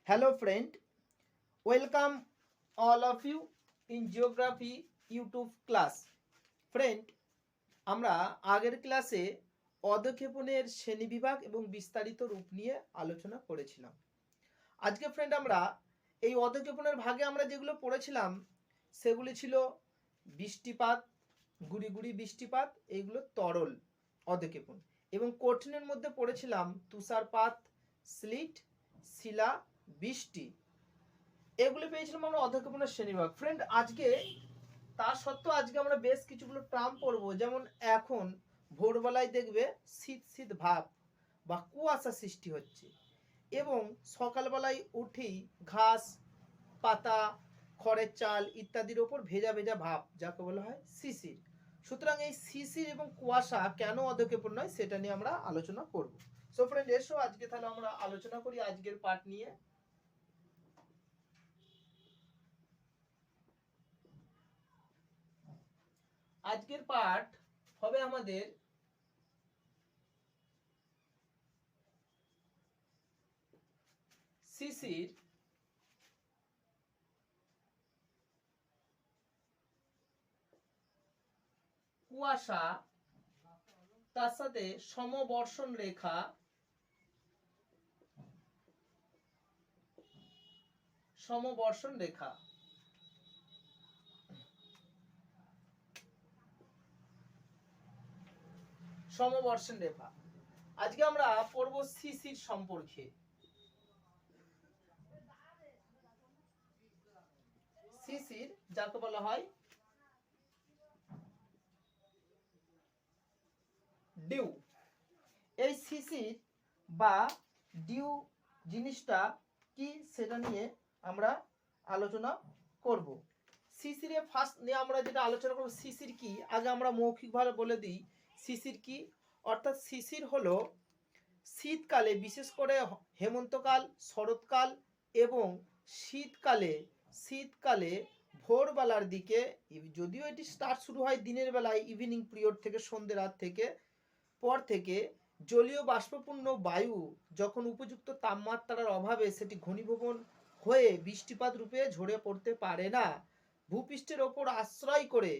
Hello friend, welcome all of you in geography YouTube class. Friend, আমরা আগের ক্লাসে অধঃক্ষেপণের শ্রেণীবিভাগ এবং বিস্তারিত রূপ নিয়ে আলোচনা করেছিলাম। আজকে ফ্রেন্ড আমরা এই অধঃক্ষেপণের ভাগে আমরা যেগুলো পড়েছিলাম সেগুলি ছিল বৃষ্টিপাত, গুড়ি গুড়ি বৃষ্টিপাত, এইগুলো তরল অধঃক্ষেপণ, এবং কঠিনের মধ্যে পড়েছিলাম তুষারপাত, স্লিট, শিলা বৃষ্টি, এগুলো পেয়েছিলাম আমরা অধঃক্ষেপণের শ্রেণীবিভাগ। ফ্রেন্ড, আজকে তা সত্ত্বেও আজকে আমরা বেশ কিছুগুলো টার্ম পড়বো। যেমন এখন ভোরবেলায় দেখবে শীত শীত ভাব বা কুয়াশা সৃষ্টি হচ্ছে, এবং সকালবেলায় উঠেই ঘাস পাতা খড়ের চাল ইত্যাদির ওপর ভেজা ভেজা ভাব, যাকে বলা হয় শিশির। সুতরাং এই শিশির এবং কুয়াশা কেন অধঃক্ষেপণ নয় সেটা নিয়ে আমরা আলোচনা করব। সো ফ্রেন্ড, এসো আজকে তাহলে আমরা আলোচনা করি আজকের পাঠ নিয়ে। আজকের পাঠ হবে আমাদের শিশির, কুয়াশা, তার সাথে সমবর্ষণ রেখা, সমবর্ষণ রেখা। সমবর্ষণ রেখা আজকে আমরা পড়ব শিশির সম্পর্কে। শিশির যাকে বলা হয় ডিউ। এই শিশির বা ডিউ জিনিসটা কি সেটা নিয়ে আমরা আলোচনা করব। শিশিরে ফার্স্ট নিয়ে আমরা যেটা আলোচনা করব, শিশির কি আগে আমরা মৌখিকভাবে বলে দিই। শিশির কি? অর্থাৎ শিশির হলো শীতকালে, বিশেষ করে হেমন্তকাল, শরৎকাল এবং শীতকালে ভোরবেলার দিকে, যদিও এটি স্টার্ট শুরু হয় দিনের বেলায়, ইভিনিং পিরিয়ড থেকে, সন্ধ্যে রাত থেকে পর থেকে, জলীয় বাষ্পপূর্ণ বায়ু যখন উপযুক্ত তাপমাত্রার অভাবে সেটি ঘনীভবন হয়ে বৃষ্টিপাত রূপে ঝরে পড়তে পারে না, ভূপৃষ্ঠের ওপর আশ্রয় করে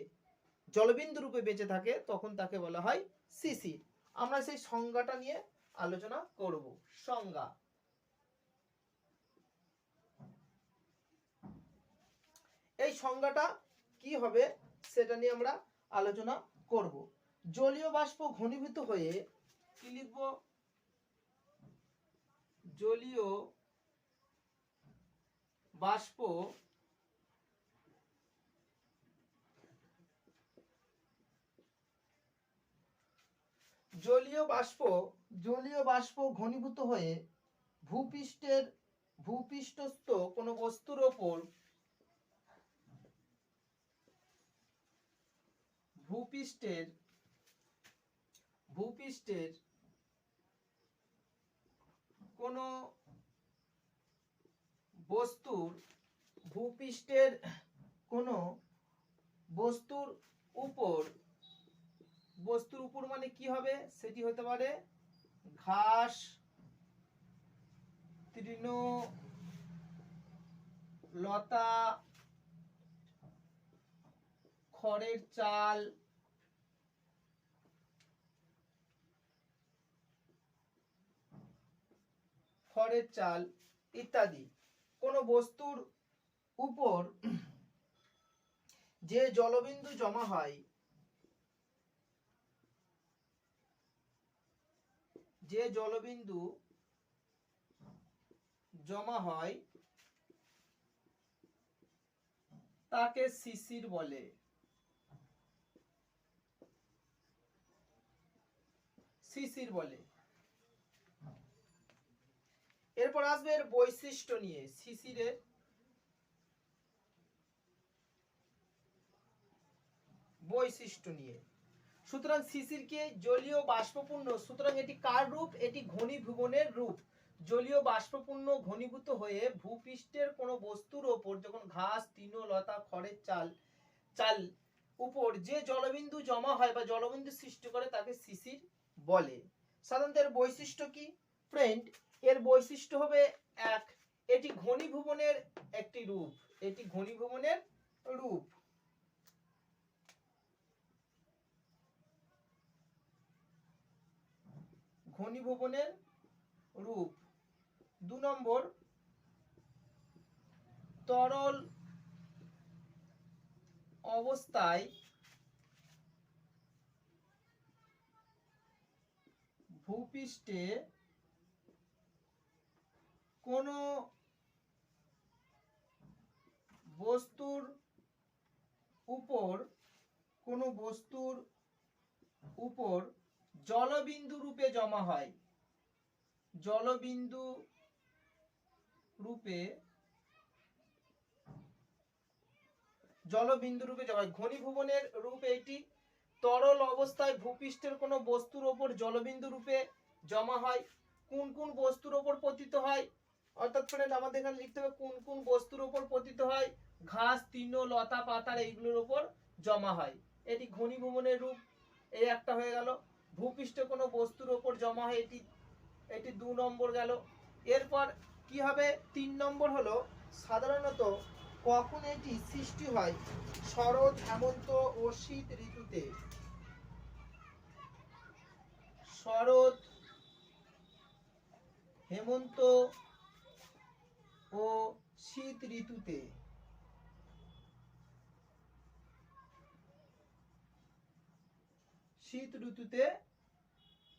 জলবিন্দু রূপে বেঁচে থাকে, তখন তাকে বলা হয় শিশির। আমরা সেই সংজ্ঞাটা নিয়ে আলোচনা করব। সংজ্ঞা: এই সংজ্ঞাটা কি হবে সেটা নিয়ে আমরা আলোচনা করব। জলীয় বাষ্প ঘনীভূত হয়ে, কি লিখব? জলীয় বাষ্প ঘনীভূত হয়ে ভূপৃষ্ঠস্থ কোনো বস্তুর ওপর ভূপৃষ্ঠের কোনো বস্তুর উপর মানে কি হবে? সেটি হতে পারে ঘাস, তৃণ, লতা, খড়ের চাল, ইত্যাদি কোনো বস্তুর উপর যে জলবিন্দু জমা হয়, তাকে শিশির বলে। এরপর আসবে এর বৈশিষ্ট্য নিয়ে। শিশিরের বৈশিষ্ট্য নিয়ে। সুতরাং শিশিরকে জলীয় বাষ্পপূর্ণ, সুতরাং এটি কার রূপ? এটি ঘনীভবনের রূপ। জলীয় বাষ্পপূর্ণ ঘনীভূত হয়ে ভূপৃষ্ঠের কোনো বস্তুর ওপর, যখন ঘাস, তৃণ, লতা, খড়ের চাল উপর যে জলবিন্দু জমা হয় বা জলবিন্দু সৃষ্টি করে, তাকে শিশির বলে। সাধারণত এর বৈশিষ্ট্য কি? ফ্রেন্ড, এর বৈশিষ্ট্য হবে এক, এটি ঘনীভবনের একটি রূপ, এটি ঘনীভবনের রূপ। ঘনীভবনের রূপ। 2 নম্বর, তরল অবস্থায় ভূপৃষ্ঠে কোনো বস্তুর উপর জলবিন্দু রূপে জমা হয়, জলবিন্দু রূপে জমা হয়। ঘনীভবনের রূপ এটি। তরল অবস্থায় ভূপৃষ্ঠের কোনো বস্তুর ওপর জলবিন্দু রূপে জমা হয়। কোন কোন বস্তুর ওপর পতিত হয়, অর্থাৎ ফ্রেন্ড আমাদের এখানে লিখতে হবে কোন কোন বস্তুর ওপর পতিত হয়। ঘাস, তৃণ, লতা পাতার এইগুলোর ওপর জমা হয়, এটি ঘনীভবনের রূপ। এই একটা হয়ে গেল। ভূপৃষ্ঠে কোনো বস্তুর ওপর জমা হয়, এটি 2 নম্বর গেল। এরপর কি হবে, 3 নম্বর হলো সাধারণত কখন এটি সৃষ্টি হয়, শরৎ, হেমন্ত ও শীত ঋতুতে। শরৎ, হেমন্ত ও শীত ঋতুতে। শীত ঋতুতে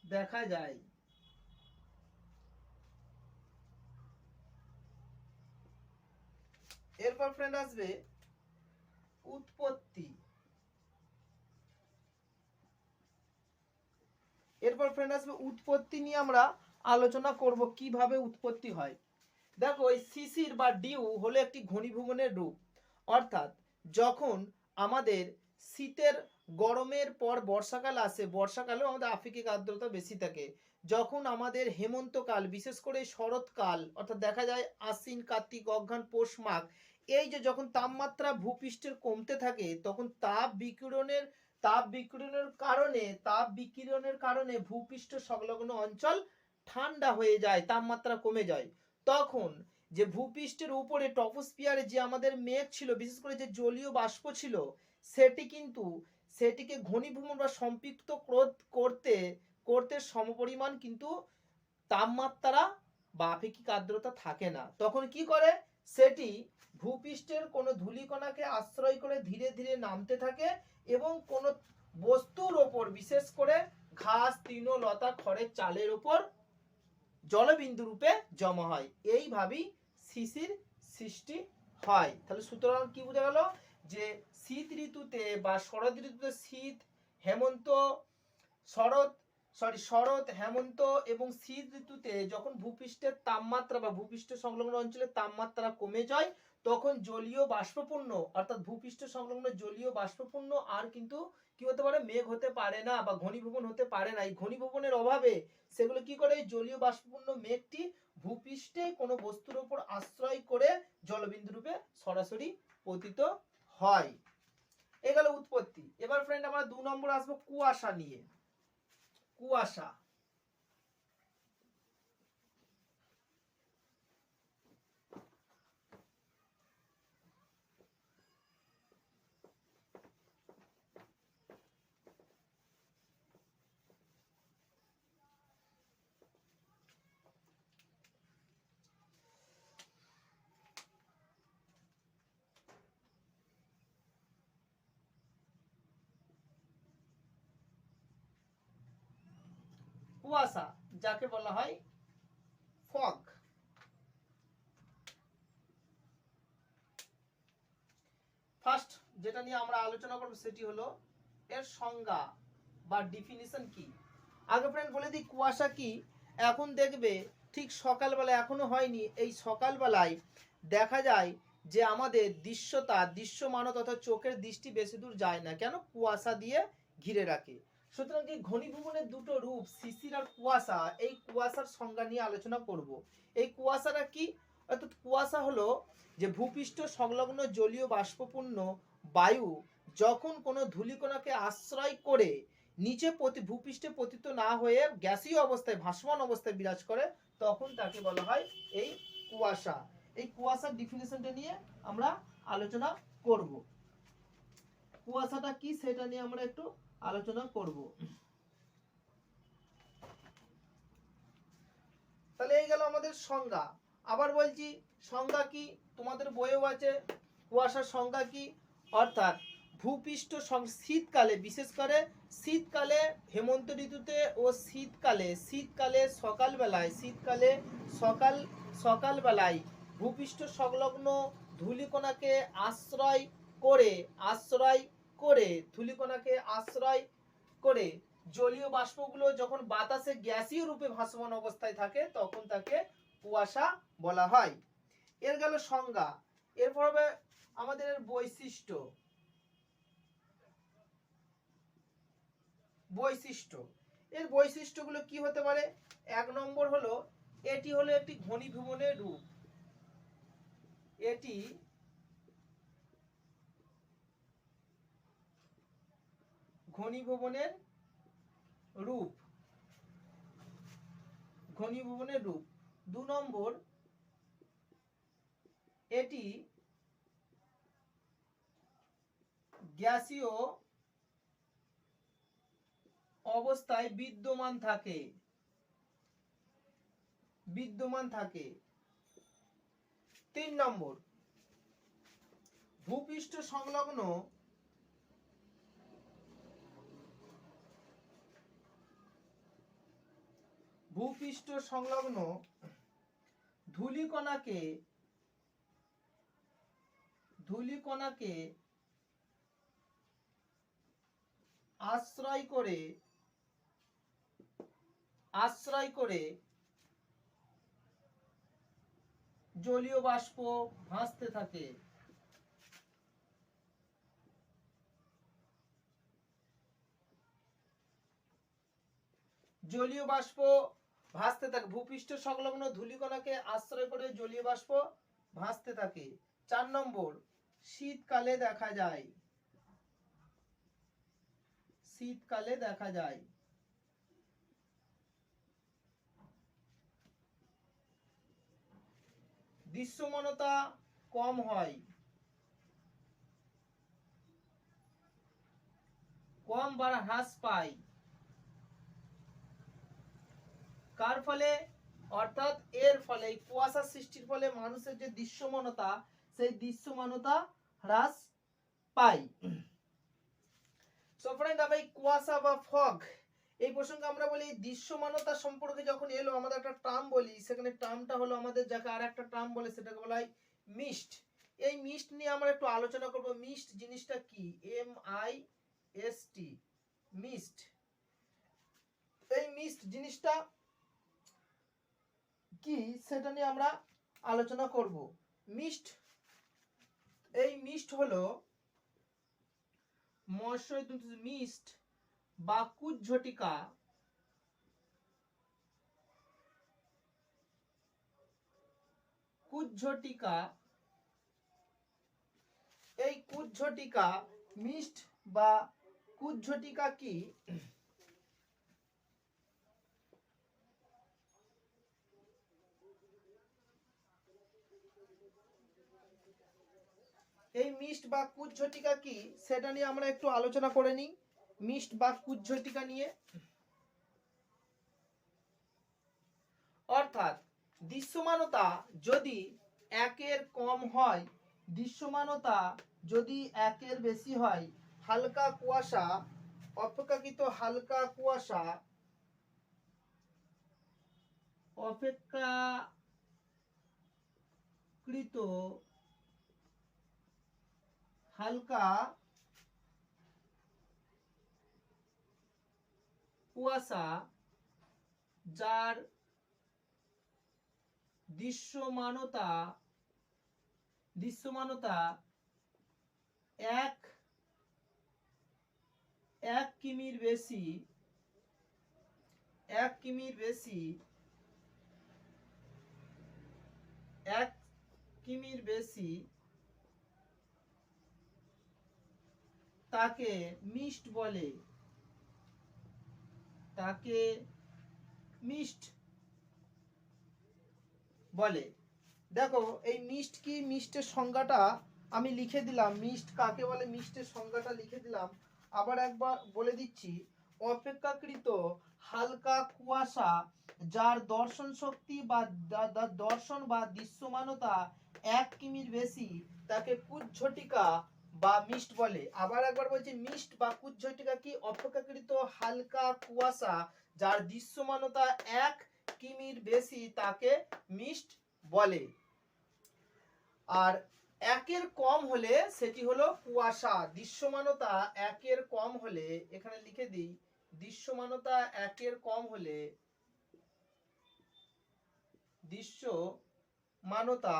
দেখা যায়। এরপর ফ্রেন্ড আসবে উৎপত্তি। উৎপত্তি নিয়ে আমরা আলোচনা করব, কিভাবে উৎপত্তি হয়। দেখো, এই শিশির বা ডিউ হলো একটি ঘনীভবনের রূপ। অর্থাৎ যখন আমাদের শীতের গরমের পর বর্ষাকাল আসে, বর্ষাকালেও আমাদের আপেক্ষিক আর্দ্রতা বেশি থাকে। যখন আমাদের হেমন্তকাল, বিশেষ করে শরৎকাল, অর্থাৎ দেখা যায় আশ্বিন, কার্তিক, অঘ্রাণ, পৌষ, মাঘ, এই যে যখন তাপমাত্রা ভূপৃষ্ঠের কমতে থাকে, তখন তাপ বিকিরণের কারণে ভূপৃষ্ঠ সংলগ্ন অঞ্চল ঠান্ডা হয়ে যায়, তাপমাত্রা কমে যায়। তখন যে ভূপৃষ্ঠের উপরে টপোস্ফিয়ারে যে আমাদের মেঘ ছিল, বিশেষ করে যে জলীয় বাষ্প ছিল, সেটিকে ঘনীভবন বা সম্পৃক্ত করতে সমপরিমাণ কিন্তু তাপমাত্রা বা আপেক্ষিক আর্দ্রতা থাকে না। তখন কি করে, সেটি ভূপৃষ্ঠের কোনো ধূলিকণাকে আশ্রয় করে ধীরে ধীরে নামতে থাকে এবং কোনো বস্তুর ওপর, বিশেষ করে ঘাস, তৃণ, লতা, খড়ের চালের ওপর জলবিন্দু রূপে জমা হয়। এইভাবেই শিশির সৃষ্টি হয়। তাহলে সুতরাং কি বোঝা গেল, যে শীত ঋতুতে বা শরৎ ঋতুতে শরৎ, হেমন্ত এবং শীত ঋতুতে যখন ভূপৃষ্ঠের তাপমাত্রা বা ভূপৃষ্ঠ সংলগ্ন অঞ্চলের তাপমাত্রা কমে যায়, তখন জলীয় বাষ্পপূর্ণ, অর্থাৎ ভূপৃষ্ঠ সংলগ্ন জলীয় বাষ্পপূর্ণ আর কিন্তু কি হতে পারে, মেঘ হতে পারে না বা ঘনীভবন হতে পারে না। এই ঘনীভবনের অভাবে সেগুলো কি করে, জলীয় বাষ্পপূর্ণ মেঘটি ভূপৃষ্ঠে কোনো বস্তুর উপর আশ্রয় করে জলবিন্দু রূপে সরাসরি পতিত হয়। এ গেল উৎপত্তি। এবার ফ্রেন্ড আমরা 2 নম্বর আসবো কুয়াশা নিয়ে। কুয়াশা। কুয়াশা যাকে বলা হয় ফগ। ফার্স্ট যেটা নিয়ে আমরা আলোচনা করব সেটি হলো এর সংজ্ঞা বা ডেফিনিশন কি। আগে ফ্রেন্ড বলে দিই কুয়াশা কি। এখন দেখবে ঠিক সকালবেলা, এখনো হয়নি, এই সকালবেলায় দেখা যায় যে আমাদের দৃশ্যমান তথা চোখের দৃষ্টি বেশি দূর যায় না, কেন, কুয়াশা দিয়ে ঘিরে রাখে। সুতরাং এই ঘনীভবনের দুটো রূপ, শিশির আর কুয়াশা, এই কুয়াশার সংজ্ঞা নিয়ে আলোচনা করব। এই কুয়াশাটা কি, অর্থাৎ কুয়াশা হলো যে ভূপৃষ্ঠ সংলগ্ন জলীয় বাষ্পপূর্ণ বায়ু যখন কোনো ধূলিকণাকে আশ্রয় করে নিচে ভূপৃষ্ঠে পতিত না হয়ে গ্যাসীয় অবস্থায়, ভাসমান অবস্থায় বিরাজ করে, তখন তাকে বলা হয় এই কুয়াশা। এই কুয়াশার ডেফিনিশনটা নিয়ে আমরা আলোচনা করব। কুয়াশাটা কি সেটা নিয়ে আমরা একটু আলোচনা করব। তাহলে এই গেল আমাদের সংজ্ঞা। আবার বলছি সংজ্ঞা কি, তোমাদের বইয়েও আছে কুয়াশার সংজ্ঞা কি। অর্থাৎ ভূপৃষ্ঠ শীতকালে, বিশেষ করে শীতকালে, হেমন্ত ঋতুতে ও শীতকালে সকালবেলায় ভূপৃষ্ঠ সংলগ্ন ধূলিকণাকে আশ্রয় করে জলীয় বাষ্পগুলো যখন বাতাসে গ্যাসীয় রূপে ভাসমান অবস্থায় থাকে তখন তাকে কুয়াশা বলা হয়। এর গেল সংজ্ঞা। এরপর হবে আমাদের বৈশিষ্ট্য। এর বৈশিষ্ট্যগুলো কি হতে পারে? 1 নম্বর হলো এটি হলো একটি ঘনীভবনের রূপ। এটি ঘনীভবনের রূপ। 2 নম্বর, এটি গ্যাসীয় অবস্থায় বিদ্যমান থাকে। 3 নম্বর, ভূপৃষ্ঠ সংলগ্ন ধূলিকণাকে আশ্রয় করে জলীয় বাষ্প ভাসতে থাকে। ভূপৃষ্ঠ সংলগ্ন ধূলিকণাকে আশ্রয় করে জলীয় বাষ্প ভাসতে থাকে। 4 নম্বর, শীতকালে দেখা যায়। দৃশ্যমানতা কম হয়, বা হ্রাস পায়। কার ফলে? অর্থাৎ এর ফলে, কুয়াশা সৃষ্টির ফলে মানুষের যে দৃশ্যমানতা, সেই দৃশ্যমানতা হ্রাস পায়। সো ফ্রেন্ড, আবার কুয়াশা বা ফগ এই প্রসঙ্গে আমরা বলি দৃশ্যমানতা সম্পর্কে যখন এলো আমাদের একটা টার্ম বলি, সেখানে টার্মটা হলো আমাদের যাকে আর একটা টার্ম বলে সেটাকে বলা হয় মিস্ট। এই মিস্ট নিয়ে আমরা একটু আলোচনা করব। মিস্ট জিনিসটা কি? MIST, mist. এই মিস্ট জিনিসটা কি সেটা নিয়ে আমরা আলোচনা করব। মিস্ট হলো মিস্ট বা কুজ্ঝটিকা এই কুজ্ঝটিকা মিস্ট বা কুজ্ঝটিকা কি? এই মিস্ট বা কুজ্ঝটিকা কি সেটা নিয়ে আমরা একটু আলোচনা করে নিই। মিস্ট বা কুজ্ঝটিকা নিয়ে, অর্থাৎ দৃশ্যমানতা যদি 1-এর কম হয়, দৃশ্যমানতা যদি 1-এর বেশি হয়, হালকা কুয়াশা, অপেক্ষাকৃত হালকা কুয়াশা, হালকা কুয়াশা যার দৃশ্যমানতা 1 কিমির বেশি তাকে মিস্ট বলে। দেখো এই মিস্ট কি, মিস্টের সংজ্ঞাটা আমি লিখে দিলাম, মিস্ট কাকে বলে মিস্টের সংজ্ঞাটা লিখে দিলাম। আবার একবার বলে দিচ্ছি, অপেক্ষাকৃত হালকা কুয়াশা যার দর্শন শক্তি বা দর্শন বা দৃশ্যমানতা 1 কিমির বেশি তাকে কুজ্ঝটিকা বা মিস্ট বলে। আবার একবার বলছি, মিস্ট বা কুজ্ঝটিকা কি, অপেক্ষাকৃত হালকা কুয়াশা যার দৃশ্যমানতা 1 কিমির বেশি তাকে মিস্ট বলে। আর 1-এর কম হলে সেটি হলো কুয়াশা। দৃশ্যমানতা 1-এর কম হলে, এখানে লিখে দিই, দৃশ্যমানতা 1-এর কম হলে, দৃশ্যমানতা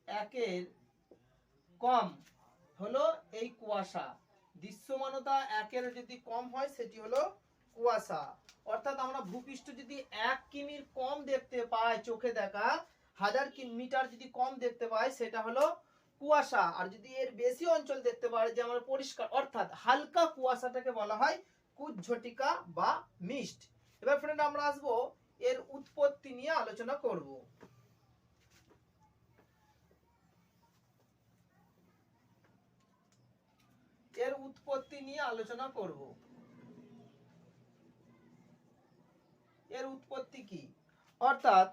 1-এর কম হলো এই কুয়াশা। দৃশ্যমানতা 1-এর যদি কম হয় সেটি হলো কুয়াশা। অর্থাৎ আমরা ভূপৃষ্ঠ যদি 1 কিমির কম দেখতে পাই, চোখে দেখা 1000 মিটার যদি কম দেখতে পাই সেটা হলো কুয়াশা। আর যদি এর বেশি অঞ্চল দেখতে পাই, যে আমরা পরিষ্কার অর্থাৎ হালকা কুয়াশাটাকে বলা হয় কুজ্ঝটিকা বা মিস্ট। এবার ফ্রেন্ড আমরা আসবো এর উৎপত্তি নিয়ে আলোচনা করব। এর উৎপত্তি নিয়ে আলোচনা করব। এর উৎপত্তি কি? অর্থাৎ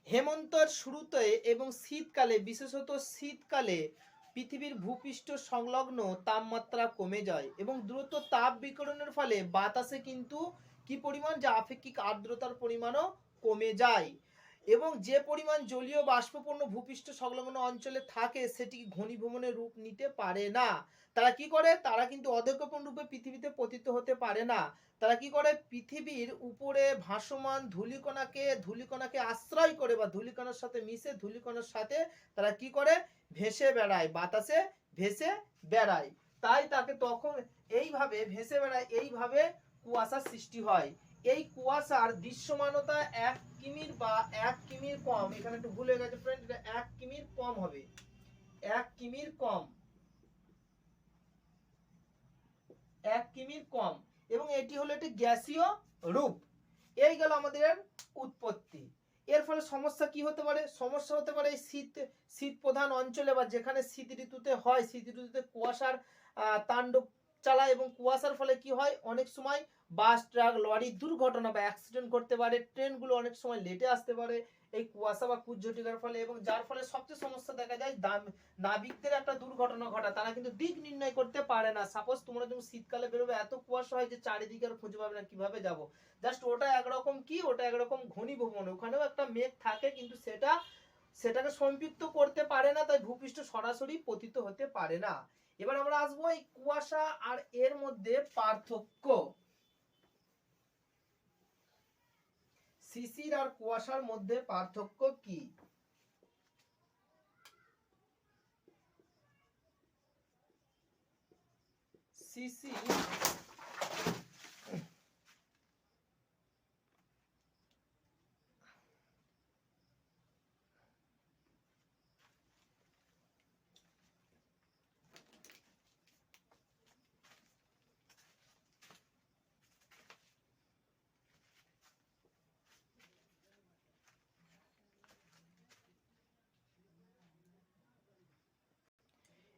হেমন্তের শুরুতে এবং শীতকালে, বিশেষত শীতকালে পৃথিবীর ভূপৃষ্ঠ সংলগ্ন তাপমাত্রা কমে যায় এবং দ্রুত তাপ বিকিরণের ফলে বাতাসে কিন্তু কি পরিমাণ, যে আপেক্ষিক আর্দ্রতার পরিমাণও কমে যায় এবং যে পরিমাণ জলীয় বাষ্পপূর্ণ ভূপৃষ্ঠ সংলগ্ন অঞ্চলে থাকে সেটি ঘনীভবনের রূপ নিতে পারে না। তারা কি করে, তারা কিন্তু অধঃক্ষেপণ রূপে পৃথিবীতে পতিত হতে পারে না। তারা কি করে, পৃথিবীর উপরে ভাসমান ধূলিকণাকে আশ্রয় করে বা ধূলিকণার সাথে মিশে ধূলিকণার সাথে তারা কি করে, ভেসে বেড়ায়, বাতাসে ভেসে বেড়ায়। তাই তাকে তখন এইভাবে ভেসে বেড়ায়, এইভাবে কুয়াশার সৃষ্টি হয়। এই কুয়াশার দৃশ্যমানতা 1 কিমির বা 1 কিমির কম, এখানে একটু ভুল হয়ে গেছে ফ্রেন্ড, এটা 1 কিমির কম হবে, 1 কিমির কম, 1 কিমির কম, এবং এটি হলো একটি গ্যাসীয় রূপ। এই গেল আমাদের উৎপত্তি। এর ফলে সমস্যা কি হতে পারে? সমস্যা হতে পারে শীত প্রধান অঞ্চলে বা যেখানে শীত ঋতুতে হয়, শীত ঋতুতে কুয়াশার তাণ্ডব চালায় এবং কুয়াশার ফলে কি হয়, অনেক সময় বাস, ট্রাক, লরি দুর্ঘটনা বা অ্যাক্সিডেন্ট করতে পারে, ট্রেনগুলো অনেক সময় লেটে আসতে পারে এই কুয়াশা বা কুজ্ঝটিকার ফলে, এবং যার ফলে সবচেয়ে সমস্যা দেখা যায় নাবিকদের একটা দুর্ঘটনা ঘটা, তারা কিন্তু দিক নির্ণয় করতে পারে না। সাপোজ তোমরা যখন শীতকালে বেরোবে, এত কুয়াশা হয় যে চারিদিকে আর খুঁজে পাবে না কিভাবে যাব। জাস্ট ওটা একরকম কি, ওটা একরকম ঘনীভবন, ওখানেও একটা মেঘ থাকে কিন্তু সেটাকে সম্পৃক্ত করতে পারে না, তাই ভূপৃষ্ঠ সরাসরি পতিত হতে পারে না। এবার আমরা আসবো এই কুয়াশা আর এর মধ্যে পার্থক্য। শিশির আর কুয়াশার মধ্যে পার্থক্য কি? শিশির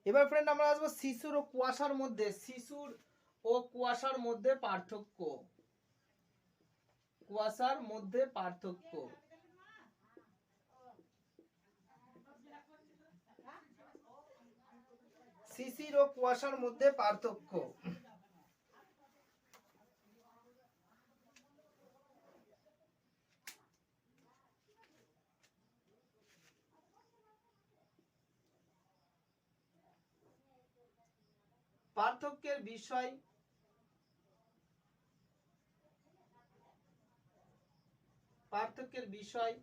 এবার ফ্রেন্ড আমরা আসবো শিশুর ও কুয়াশার মধ্যে, শিশুর ও কুয়াশার মধ্যে পার্থক্য। কুয়াশার মধ্যে পার্থক্য। শিশির ও কুয়াশার মধ্যে পার্থক্য। পার্থক্যের বিষয়, পার্থক্যের বিষয়,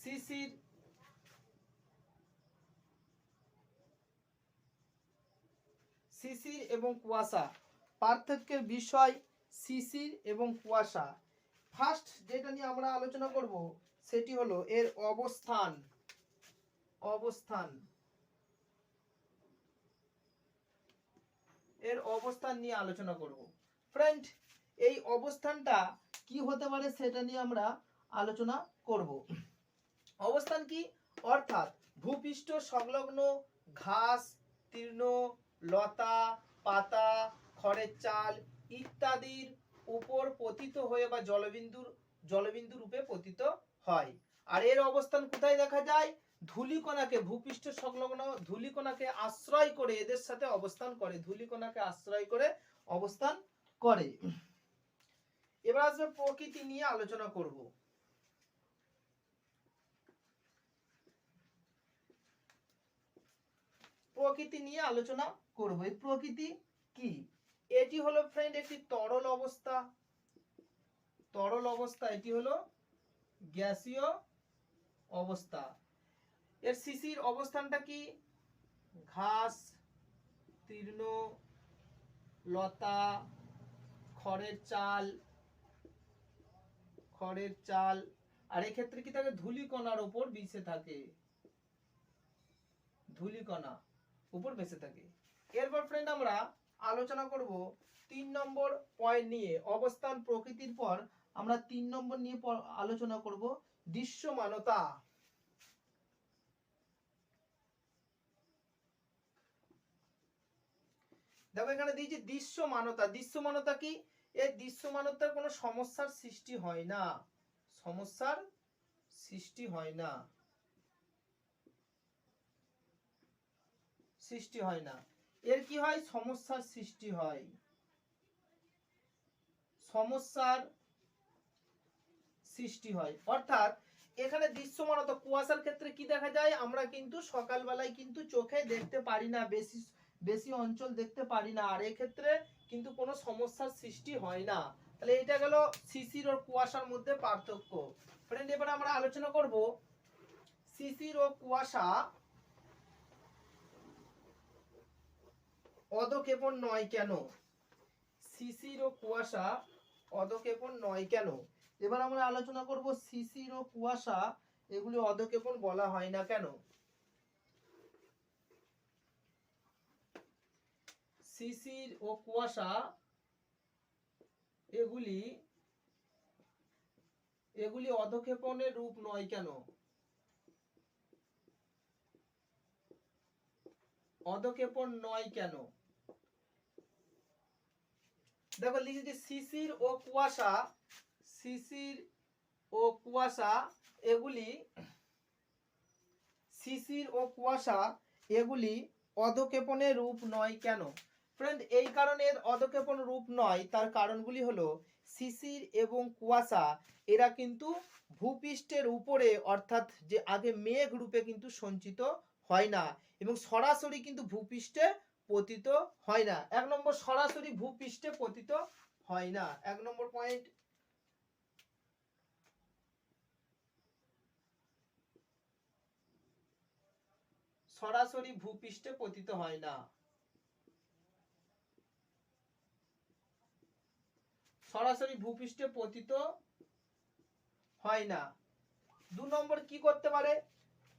শিশির শিশির এবং কুয়াশা, পার্থক্যের বিষয় শিশির এবং কুয়াশা। ফার্স্ট যেটা নিয়ে আমরা আলোচনা করব সেটি হলো এর অবস্থান। অবস্থান, এর অবস্থান নিয়ে আলোচনা করব। ফ্রেন্ড, এই অবস্থানটা কি হতে পারে সেটা নিয়ে আমরা আলোচনা করব। অবস্থান কি, অর্থাৎ ভূপৃষ্ঠ সংলগ্ন ঘাস, তৃণ, লতা, পাতা, খড়ের চাল ইত্যাদির উপর পতিত হয়ে বা জলবিন্দু রূপে পতিত হয়। আর এর অবস্থান কোথায় দেখা যায়? ধূলিকণাকে, ভূপৃষ্ঠ সংলগ্ন ধূলিকণাকে আশ্রয় করে এদের সাথে অবস্থান করে, ধূলিকণাকে আশ্রয় করে অবস্থান করে। এবার আসবে প্রকৃতি নিয়ে আলোচনা করব। প্রকৃতি নিয়ে আলোচনা করব। এই প্রকৃতি কি? এটি হলো ফ্রেন্ড একটি তরল অবস্থা, তরল অবস্থা, এটি হলো গ্যাসীয় অবস্থা। এর শিশির অবস্থানটা কি? ঘাস, তৃণ, লতা, খড়ের চাল, আর এক্ষেত্রে কি থাকে? ধূলিকণার উপর মিশে থাকে, ধূলিকণা উপর বেঁচে থাকে। এরপর ফ্রেন্ড আমরা আলোচনা করব 3 নম্বর পয়েন্ট নিয়ে। অবস্থান প্রকৃতির পর আমরা 3 নম্বর নিয়ে আলোচনা করব দৃশ্যমানতা। দেখো এখানে দিয়েছি দৃশ্যমানতা। দৃশ্যমানতা কি? এই দৃশ্যমানতার কোনো সমস্যার সৃষ্টি হয় না, সমস্যার সৃষ্টি হয় না, সৃষ্টি হয় না। এর কি হয়? সমস্যার সৃষ্টি হয়, সমস্যার সৃষ্টি হয়। অর্থাৎ এখানে দৃশ্যমানতা, কুয়াশার ক্ষেত্রে কি দেখা যায়? আমরা কিন্তু সকালবেলায় কিন্তু চোখে দেখতে পারি না, বেশি অঞ্চল দেখতে পারি না, আর এক্ষেত্রে কিন্তু কোনো সমস্যার সৃষ্টি হয় না। তাহলে এটা গেল শিশির ও কুয়াশার মধ্যে পার্থক্য। ফ্রেন্ড এবার আমরা আলোচনা করব শিশির ও কুয়াশা অধঃক্ষেপণ নয় কেন? শিশির ও কুয়াশা অধঃক্ষেপণ নয় কেন? এবার আমরা আলোচনা করব শিশির ও কুয়াশা এগুলি অধঃক্ষেপণ বলা হয় না কেন? শিশির ও কুয়াশা এগুলি অধঃক্ষেপণের রূপ নয় কেন? অধঃক্ষেপণ নয় কেন? দেখো লিখেছি শিশির ও কুয়াশা, শিশির ও কুয়াশা এগুলি, শিশির ও কুয়াশা এগুলি অধঃক্ষেপণের রূপ নয় কেন? ফ্রেন্ড এই কারণে অধঃক্ষেপণ রূপ নয়, তার কারণগুলি হলো শিশির এবং কুয়াশা এরা কিন্তু ভূপৃষ্ঠের উপরে, অর্থাৎ যে আগে মেঘ রূপে কিন্তু সঞ্চিত হয় না এবং সরাসরি কিন্তু ভূপৃষ্ঠে পতিত হয় না। 1 নম্বর, সরাসরি ভূপৃষ্ঠে পতিত হয় না, 1 নম্বর পয়েন্ট। সরাসরি ভূপৃষ্ঠে পতিত হয় না, সরাসরি ভূপৃষ্ঠে পতিত হয় না। 2 নম্বর কি করতে পারে?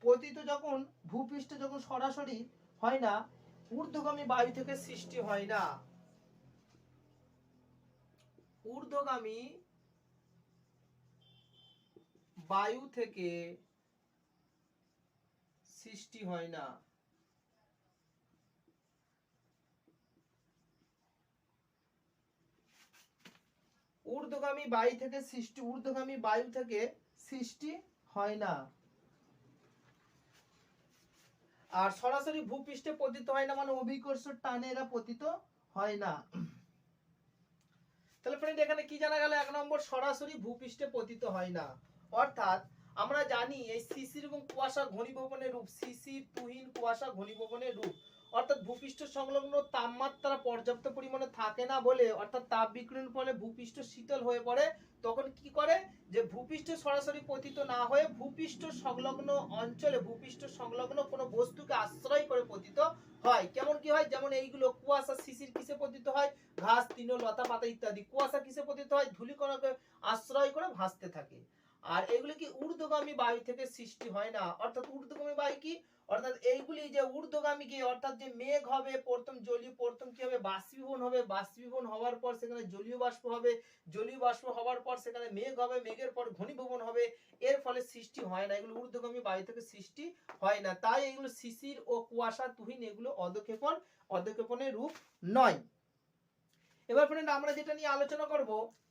পতিত যখন ভূপৃষ্ঠে যখন সরাসরি হয় না, ঊর্ধ্বগামী বায়ু থেকে সৃষ্টি হয় না, ঊর্ধ্বগামী বায়ু থেকে সৃষ্টি হয় না। ঊর্ধ্বগামী বায়ু থেকে সৃষ্টি হয় না। আর সরাসরি ভূপৃষ্ঠে পতিত হয় না মানে অভিকর্ষের টানে এরা পতিত হয় না। তাহলে ফ্রেন্ড এখানে কি জানা গেল? 1 নম্বর, সরাসরি ভূপৃষ্ঠে পতিত হয় না। অর্থাৎ আমরা জানি এই শিশির এবং কুয়াশা ঘনীভবনের রূপ, শিশির তুহিন কুয়াশা ঘনীভবনের রূপ। অর্থাৎ ভূপৃষ্ঠ সংলগ্ন তাপমাত্রা পর্যাপ্ত পরিমাণে থাকে না বলে, অর্থাৎ তাপ বিকিরণের ফলে ভূপৃষ্ঠ শীতল হয়ে পড়ে। তখন কি করে? যে ভূপৃষ্ঠে সরাসরি পতিত না হয়ে ভূপৃষ্ঠ সংলগ্ন অঞ্চলে, ভূপৃষ্ঠ সংলগ্ন কোনো বস্তুকে আশ্রয় করে পতিত হয়। কেমন কি হয়? যেমন এইগুলো কুয়াশা, শিশির কিসে পতিত হয়? ঘাস, তৃণ, লতা, পাতা ইত্যাদি। কুয়াশা কিসে পতিত হয়? ধূলিকণাকে আশ্রয় করে ভাসতে থাকে। আর এগুলো কি ঊর্ধ্বগামী বায়ু থেকে সৃষ্টি হয় না। অর্থাৎ ঊর্ধ্বগামী বায়ু কি? অর্থাৎ এইগুলি যে ঊর্ধ্বগামী অর্থাৎ যে মেঘ হবে, প্রথম কি হবে, বাষ্পীভবন হবে, বাষ্পীভবন হওয়ার পর সেখানে জলীয় বাষ্প হবে, জলীয় বাষ্প হওয়ার পর সেখানে মেঘ হবে, মেঘের পর ঘনীভবন হবে, এর ফলে সৃষ্টি হয় না, এগুলো ঊর্ধ্বগামী বায়ু থেকে সৃষ্টি হয় না, তাই এগুলো শিশির ও কুয়াশা তুহিন, এগুলো অধঃক্ষেপণের রূপ নয়। এবার ফ্রেন্ড আমরা যেটা নিয়ে আলোচনা করব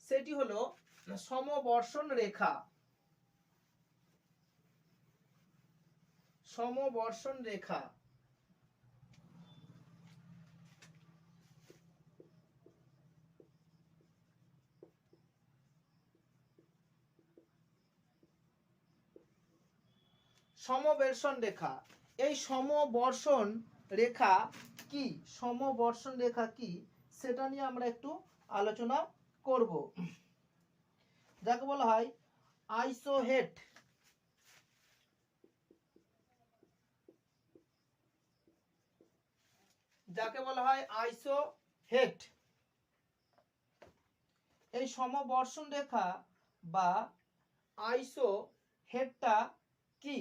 সেটি হলো সমবর্ষণ রেখা। সমবর্ষণ রেখা সমবর্ষণ রেখা, এই সমবর্ষণ রেখা কি, সমবর্ষণ রেখা কি সেটা নিয়ে আমরা একটু আলোচনা করব। যাকে বলা হয় আইসোহেড, যাকে বলা হয় আইসোহেড। এই সমবর্ষণ রেখা বা আইসোহেডটা কি?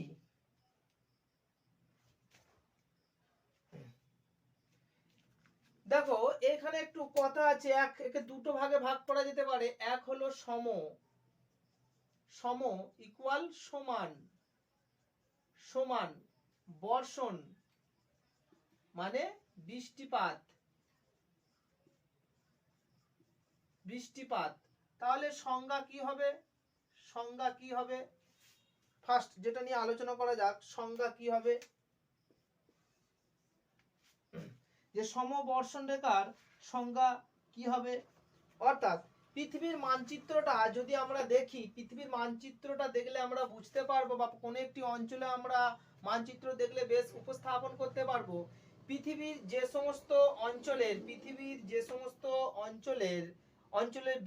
দেখো এখানে একটু কথা আছে, একে দুটো ভাগে ভাগ করা যেতে পারে। এক হলো সম ইকুয়াল সমান, সমান বর্ষণ মানে বৃষ্টিপাত, বৃষ্টিপাত। তাহলে সংজ্ঞা কি হবে, সংজ্ঞা কি হবে, ফার্স্ট যেটা নিয়ে আলোচনা করা যাক, সংজ্ঞা কি হবে। যে সমবর্ষণ রেখার সংজ্ঞা কি হবে, অর্থাৎ পৃথিবীর মানচিত্রটা যদি আমরা দেখি, পৃথিবীর মানচিত্রটা দেখলে আমরা বুঝতে পারবো, বা কোনো একটি অঞ্চলে আমরা মানচিত্র দেখলে বেশ উপস্থাপন করতে পারবো, পৃথিবীর যে সমস্ত অঞ্চলের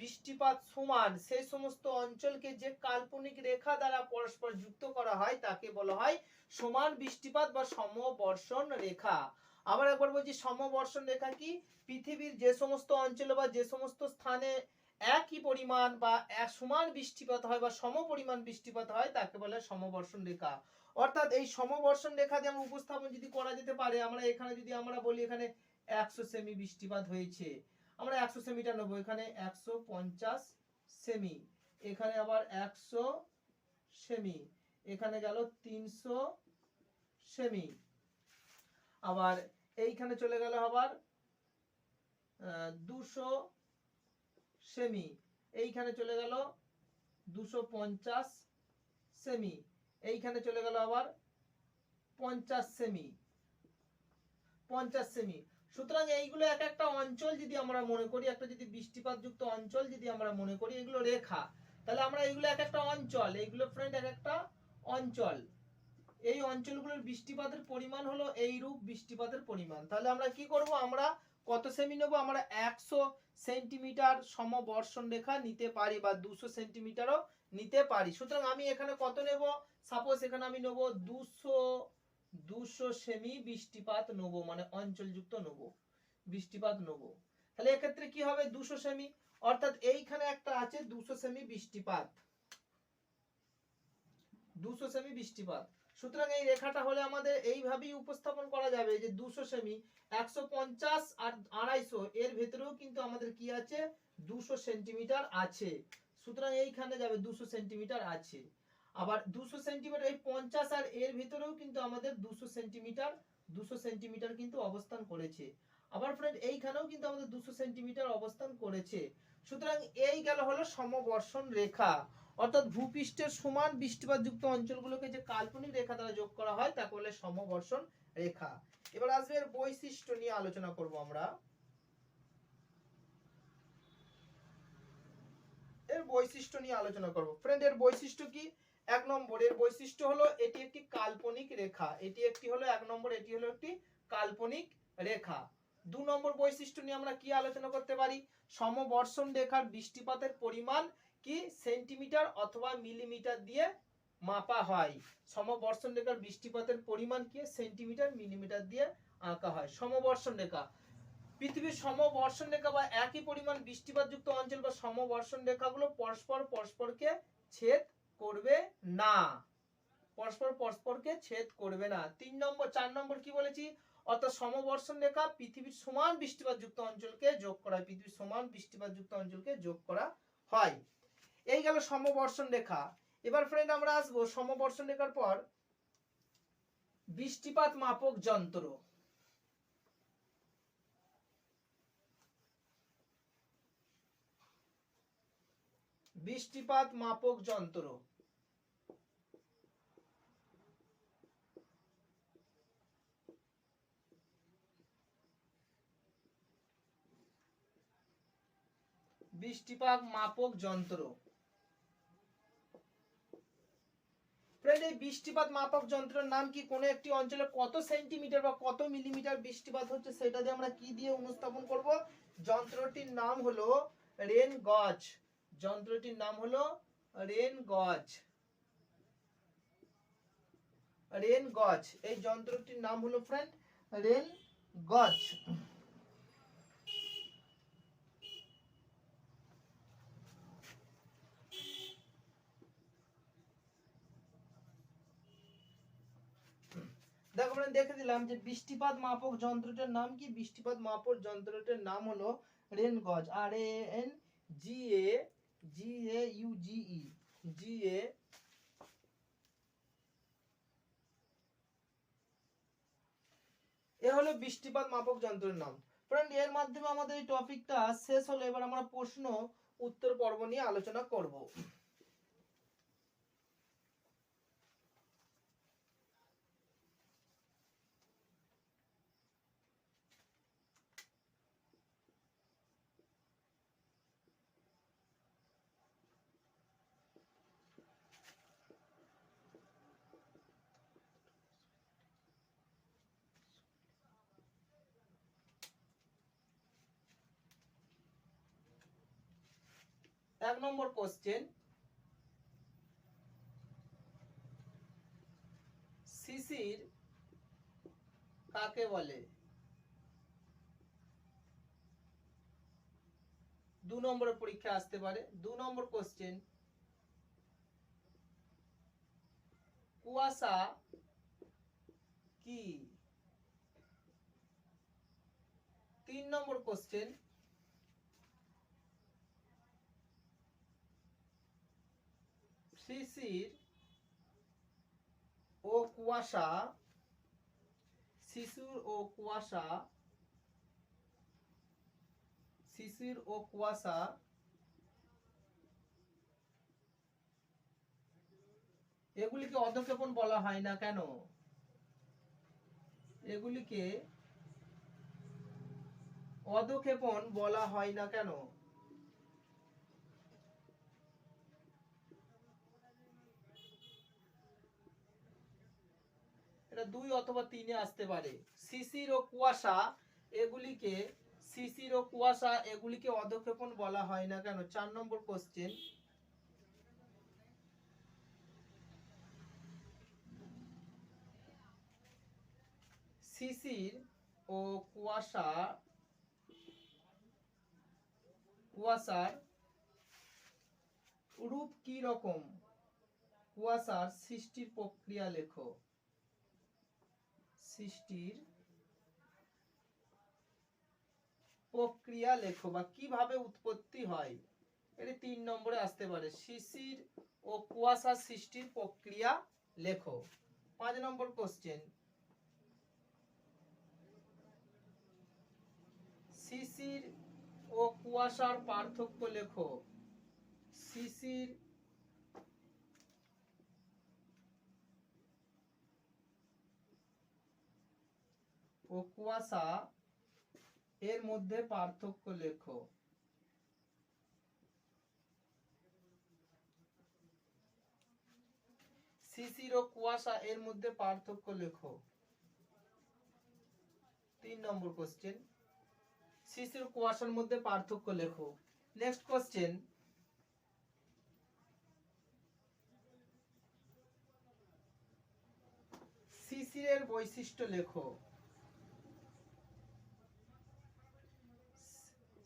বৃষ্টিপাত সমান, সেই সমস্ত অঞ্চলকে যে কাল্পনিক রেখা দ্বারা পরস্পর যুক্ত করা হয় তাকে বলা হয় সমান বৃষ্টিপাত বা সমবর্ষণ রেখা। আবার একবার বলছি, সমবর্ষণ রেখা কি, পৃথিবীর যে সমস্ত অঞ্চলে বা যে সমস্ত স্থানে একই পরিমাণ বা এক সমান বৃষ্টিপাত হয় বা সমপরিমাণ বৃষ্টিপাত হয় তাকে বলে সমবর্ষণ রেখা। অর্থাৎ এই সমবর্ষণ রেখা যেমন উপস্থাপন যদি করা যেতে পারে, আমরা এখানে যদি আমরা বলি এখানে 100 সেমি বৃষ্টিপাত হয়েছে, আমরা 100 সেমিটা নেবো, এখানে 150 সেমি, এখানে আবার 100 সেমি, এখানে গেল 300 সেমি, আবার এইখানে চলে গেল আবার 200 সেমি, এইখানে চলে গেল 250 সেমি, এইখানে চলে গেল আবার 50 সেমি, 50 সেমি। সুতরাং এইগুলো এক একটা অঞ্চল যদি আমরা মনে করি, একটা যদি বৃষ্টিপাত যুক্ত অঞ্চল যদি আমরা মনে করি, এগুলো রেখা, তাহলে আমরা এইগুলো এক একটা অঞ্চল, এইগুলো ফ্রেন্ড এক একটা অঞ্চল, এই অঞ্চলগুলোর বৃষ্টিপাতের পরিমাণ হলো এই রূপ বৃষ্টিপাতের পরিমাণ। তাহলে আমরা কি করব, আমরা কত সেমি নেব, আমরা 100 সেন্টিমিটার সমবর্ষণ রেখা নিতে পারি বা 200 সেন্টিমিটারও নিতে পারি। সুতরাং আমি এখানে কত নেব, সাপোজ এখানে আমি নেব 200 সেমি বৃষ্টিপাত নেব, মানে অঞ্চলযুক্ত নেব, বৃষ্টিপাত নেব। তাহলে এক্ষেত্রে কি হবে, 200 সেমি, অর্থাৎ এইখানে একটা আছে 200 সেমি বৃষ্টিপাত, 200 সেমি বৃষ্টিপাত। সুতরাং এই রেখাটা হলে আমাদের এইভাবেই উপস্থাপন করা যাবে যে 200 সেমি, 150 আর 250 এর ভেতরেও কিন্তু আমাদের কি আছে, 200 সেন্টিমিটার আছে। সুতরাং এইখানে যাবে 200 সেন্টিমিটার আছে, আবার 200 সেন্টিমিটার এই 50 আর এর ভিতরেও কিন্তু আমাদের 200 সেন্টিমিটার কিন্তু অবস্থান করেছে। আবার ফ্রেন্ড এইখানেও কিন্তু আমাদের 200 সেন্টিমিটার অবস্থান করেছে। সুতরাং এই গেল হলো সমবর্ষণ রেখা, অর্থাৎ ভূপৃষ্ঠের সমান বৃষ্টিপাত যুক্ত অঞ্চলগুলোকে যে কাল্পনিক রেখা দ্বারা যোগ করা হয় তাকে বলে সমবর্ষণ রেখা। এবার আসবে এর বৈশিষ্ট্য নিয়ে আলোচনা করব আমরা। এর বৈশিষ্ট্য নিয়ে আলোচনা করব ফ্রেন্ড। এর বৈশিষ্ট্য কি, এক নম্বর এর বৈশিষ্ট্য হলো এটি একটি কাল্পনিক রেখা, এটি একটি হলো এক নম্বর, এটি হলো একটি কাল্পনিক রেখা। 2 নম্বর বৈশিষ্ট্য নিয়ে আমরা কি আলোচনা করতে পারি, সমবর্ষণ রেখার বৃষ্টিপাতের পরিমাণ কি সেন্টিমিটার অথবা মিলিমিটার দিয়ে মাপা হয়। সমবর্ষণ রেখার বৃষ্টিপাতের পরিমাণ কি সেন্টিমিটার মিলিমিটার দিয়ে আঁকা হয়। সমবর্ষণ রেখা, পৃথিবীর সমবর্ষণ রেখা বা একই পরিমাণ বৃষ্টিপাত যুক্ত অঞ্চল বা সমবর্ষণ রেখাগুলো পরস্পরকে ছেদ করবে না, পরস্পর পরস্পরকে ছেদ করবে না। 4 নম্বর কি বলেছি, অর্থাৎ সমবর্ষণ রেখা পৃথিবীর সমান বৃষ্টিপাতযুক্ত অঞ্চলকে যোগ করা হয়, পৃথিবীর সমান বৃষ্টিপাতযুক্ত অঞ্চলকে যোগ করা হয়। এই গেল সমবর্ষণ রেখা। এবার ফ্রেন্ড আমরা আসবো সমবর্ষণ রেখার পর বৃষ্টিপাত মাপক যন্ত্র। বৃষ্টিপাত মাপক যন্ত্র। বৃষ্টিপাত মাপক যন্ত্র। ফ্রেন্ড এই বৃষ্টিপাত মাপক যন্ত্রের নাম কি? কোনো একটি অঞ্চলে কত সেন্টিমিটার বা কত মিলিমিটার বৃষ্টিপাত হচ্ছে সেটা দিয়ে আমরা কি দিয়ে উপস্থাপন করব? যন্ত্রটির নাম হলো রেন গজ। যন্ত্রটির নাম হলো রেন গজ। রেন গজ, এই যন্ত্রটির নাম হলো ফ্রেন্ড রেন গজ। দেখো ফ্রেন্ড দেখে দিলাম যে বৃষ্টিপাত মাপক যন্ত্রটার নাম কি? বৃষ্টিপাত মাপক যন্ত্রটার নাম হলো রেন গজ। RANGAUGE GA এ হলো বৃষ্টিপাত মাপক যন্ত্রের নাম। ফ্রেন্ড এর মাধ্যমে আমাদের এই টপিকটা শেষ হলো। এবার আমরা প্রশ্ন উত্তর পর্ব নিয়ে আলোচনা করব। 1 নম্বর কোশ্চেন, শিশির কাকে বলে? 2 নম্বরের পরীক্ষা আসতে পারে। 2 নম্বর কোশ্চেন, কুয়াশা কি? 3 নম্বর কোশ্চেন, শিশির ও কুয়াশা, শিশির ও কুয়াশা, শিশির ও কুয়াশা এগুলিকে অধঃক্ষেপণ বলা হয় না কেন? এগুলিকে অধঃক্ষেপণ বলা হয় না কেন? এটা 2 অথবা 3 এ আসতে পারে। শিশির ও কুয়াশা এগুলিকে, শিশির ও কুয়াশা এগুলিকে অধঃক্ষেপণ বলা হয় না কেন? 4 নম্বর কোশ্চেন, শিশির ও কুয়াশার রূপ কি রকম? কুয়াশার সৃষ্টির প্রক্রিয়া লেখো। সৃষ্টির প্রক্রিয়া লেখো বা কিভাবে উৎপত্তি হয়, এটি 3 নম্বরে আসতে পারে। শিশির ও কুয়াশার সৃষ্টির প্রক্রিয়া লেখো। 5 নম্বর কোশ্চেন, শিশির ও কুয়াশার পার্থক্য লেখো। শিশির ও কুয়াশা এর মধ্যে পার্থক্য লেখো। শিশির ও কুয়াশা এর মধ্যে পার্থক্য লেখো। 3 নম্বর কোশ্চেন, শিশির ও কুয়াশার মধ্যে পার্থক্য লেখো। নেক্সট কোশ্চেন, শিশিরের বৈশিষ্ট্য লেখো।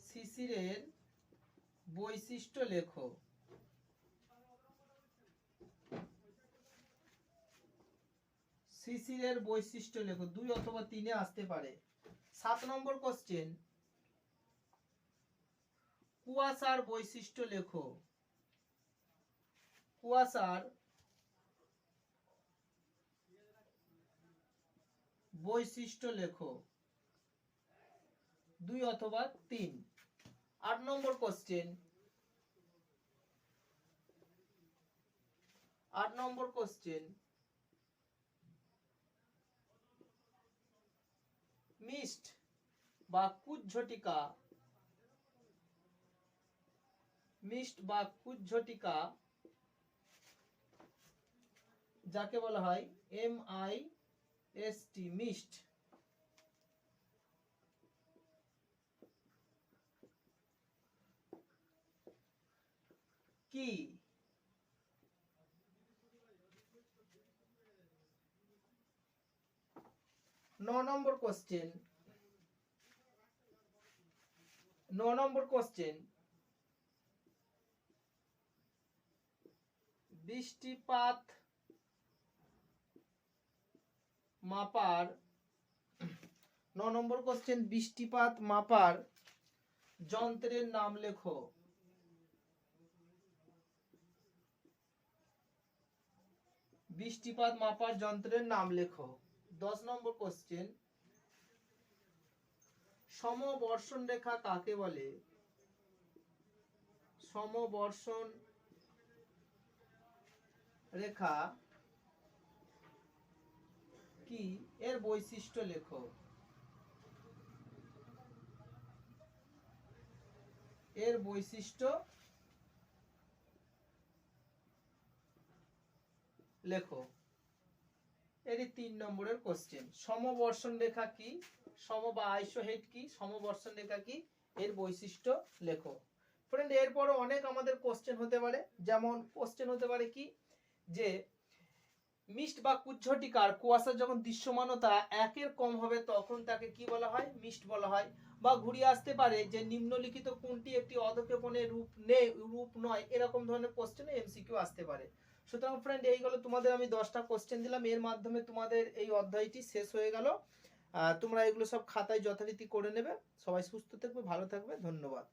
শিশিরের বৈশিষ্ট্য লেখো। শিশিরের বৈশিষ্ট্য লেখো। 2 অথবা 3-এ আসতে পারে। 7 নম্বর কোশ্চেন, কুয়াশার বৈশিষ্ট্য লেখো। কুয়াশার বৈশিষ্ট্য লেখো। 2 অথবা 3। 8 নম্বর কোশ্চেন, 8 নম্বর কোশ্চেন, মিস্ট বা কুজ্ঝটিকা, মিস্ট বা কুজ্ঝটিকা যাকে বলা হয় MIST, মিস্ট, কি? 9 নম্বর কোশ্চেন, 9 নম্বর কোশ্চেন, বৃষ্টিপাত মাপার, 9 নম্বর কোশ্চেন, বৃষ্টিপাত মাপার যন্ত্রের নাম লেখো। বৃষ্টিপাত মাপার যন্ত্রের নাম লেখো। 10 নম্বর কোশ্চেন, সমবর্ষণ রেখা কাকে বলে? সমবর্ষণ রেখা কি? এর বৈশিষ্ট্য লেখো। এর বৈশিষ্ট্য লেখো। এরই 3 নম্বরের কোশ্চেন। সমবর্ষণ রেখা কি? সম বা আইসোহেড কি? সমবর্ষণ রেখা কি? এর বৈশিষ্ট্য লেখো। ফ্রেন্ড, এরপর অনেক আমাদের কোশ্চেন হতে পারে। যেমন কোশ্চেন হতে পারে কি, যে মিস্ট বা কুজ্ঝটিকার কুয়াশার যখন দৃশ্যমানতা 1-এর কম হবে তখন তাকে কি বলা হয়? মিস্ট বলা হয়। বা ঘুরিয়ে আসতে পারে যে নিম্নলিখিত কোনটি একটি অধঃক্ষেপণের রূপ নয়, এরকম ধরনের কোশ্চেন এমসিকিউ আসতে পারে। সুতরাং ফ্রেন্ড, এইগুলো তোমাদের আমি 10টা কোশ্চেন দিলাম। এর মাধ্যমে তোমাদের এই অধ্যায়টি শেষ হয়ে গেল। তোমরা এগুলো সব খাতায় যথারীতি করে নেবে। সবাই সুস্থ থাকবে, ভালো থাকবে। ধন্যবাদ।